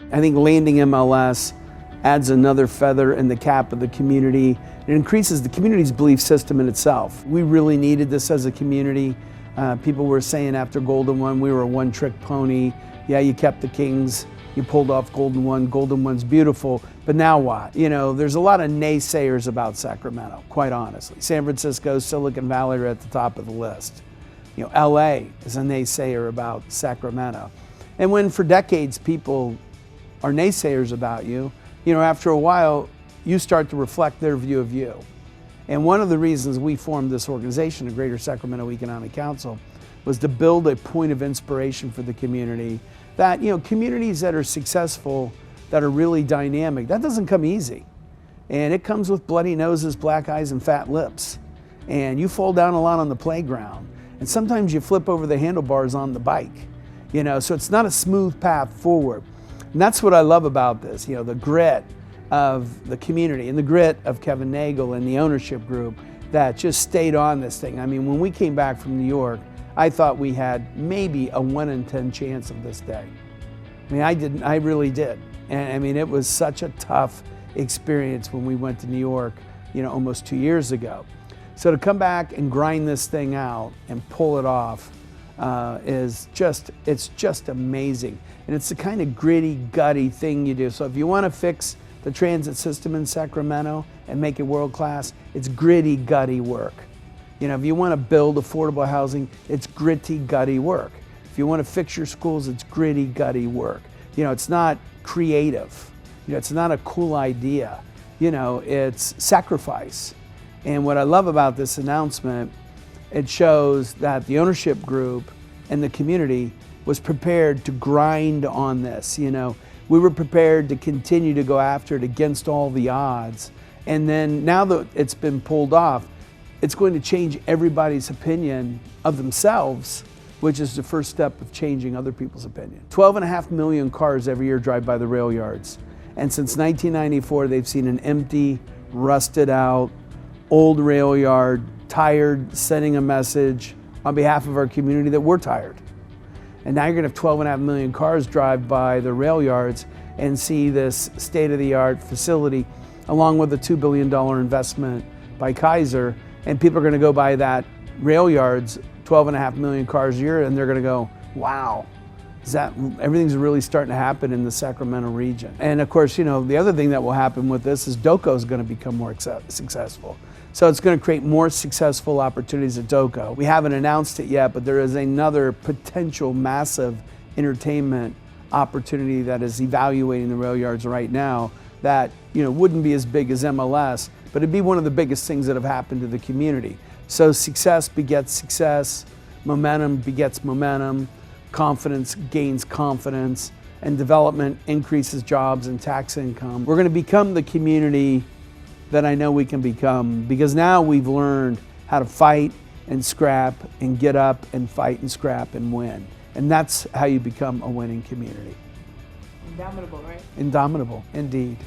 I think landing MLS adds another feather in the cap of the community. It increases the community's belief system in itself. We really needed this as a community. People were saying after Golden One, we were a one-trick pony. Yeah, you kept the Kings, you pulled off Golden One. Golden One's beautiful, but now what? You know, there's a lot of naysayers about Sacramento, quite honestly. San Francisco, Silicon Valley are at the top of the list. You know, LA is a naysayer about Sacramento. And when for decades people are naysayers about you, you know, after a while, you start to reflect their view of you. And one of the reasons we formed this organization, the Greater Sacramento Economic Council, was to build a point of inspiration for the community that, you know, communities that are successful, that are really dynamic, that doesn't come easy. And it comes with bloody noses, black eyes, and fat lips. And you fall down a lot on the playground. And sometimes you flip over the handlebars on the bike, you know, so it's not a smooth path forward. And that's what I love about this, you know, the grit of the community and the grit of Kevin Nagel and the ownership group that just stayed on this thing. I mean, when we came back from New York, I thought we had maybe a 1 in 10 chance of this day. I mean, I really did. And I mean, it was such a tough experience when we went to New York, you know, almost 2 years ago. So to come back and grind this thing out and pull it off it's just amazing. And it's the kind of gritty, gutty thing you do. So if you want to fix the transit system in Sacramento and make it world class, it's gritty, gutty work. You know, if you want to build affordable housing, it's gritty, gutty work. If you want to fix your schools, it's gritty, gutty work. You know, it's not creative. You know, it's not a cool idea. You know, it's sacrifice. And what I love about this announcement, it shows that the ownership group and the community was prepared to grind on this. You know, we were prepared to continue to go after it against all the odds. And then now that it's been pulled off, it's going to change everybody's opinion of themselves, which is the first step of changing other people's opinion. 12.5 million cars every year drive by the rail yards. And since 1994, they've seen an empty, rusted out, old rail yard, tired, sending a message on behalf of our community that we're tired. And now you're gonna have 12.5 million cars drive by the rail yards and see this state-of-the-art facility along with a $2 billion investment by Kaiser. And people are gonna go by that rail yards, 12.5 million cars a year, and they're gonna go, wow, everything's really starting to happen in the Sacramento region. And of course, you know, the other thing that will happen with this is DOCO is gonna become more successful. So it's going to create more successful opportunities at DOCO. We haven't announced it yet, but there is another potential massive entertainment opportunity that is evaluating the rail yards right now that, you know, wouldn't be as big as MLS, but it'd be one of the biggest things that have happened to the community. So success begets success, momentum begets momentum, confidence gains confidence, and development increases jobs and tax income. We're going to become the community that I know we can become, because now we've learned how to fight and scrap and get up and fight and scrap and win. And that's how you become a winning community. Indomitable, right? Indomitable, indeed.